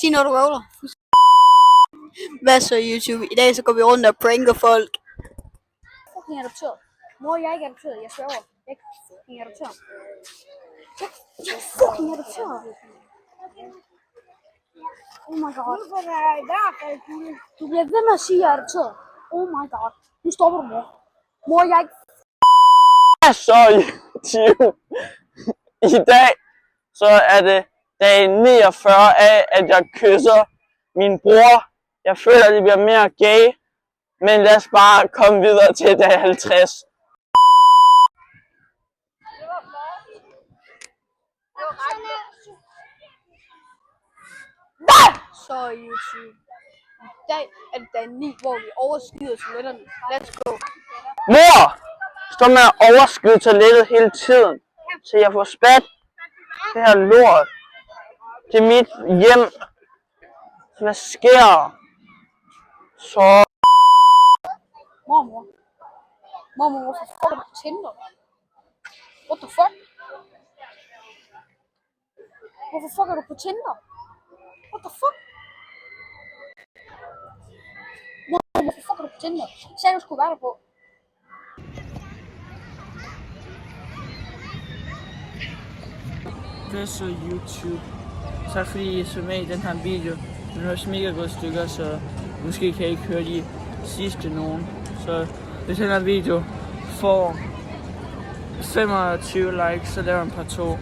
Sig når du røvler. Hvad så YouTube? I dag så går vi rundt og pranker folk. Fucking adopteret. Mor, jeg er ikke adopteret. Jeg sværger. Jeg er ikke fucking adopteret. Jeg er fucking adopteret. Oh my god. Du bliver ved med at sige, at jeg er adopteret. Oh my god. Nu stopper du, mor. Mor, jeg er ikke... Så YouTube. I dag så er det dag 49 af, at jeg kysser min bror. Jeg føler, det bliver mere gay. Men lad os bare komme videre til dag 50. Så YouTube. I dag er det dag 9, hvor vi overskider toiletterne. Let's go. Mor! Står med at overskyde toilettet hele tiden. Så jeg får spat. Det her lort. Det er mit hjem. Så hvad sker? Så... Mormor, hvorfor får du på Tinder? What the fuck? Hvorfor fucker du på Tinder? What the fuck? Mormor, hvorfor fucker du på Tinder? Sagde du skulle være der på. Hvad så YouTube? Tak fordi I så med i den her video. Den høres mega gode stykker, så måske kan I ikke høre de sidste nogen. Så hvis den her video får 25 likes, så laver jeg en par 2.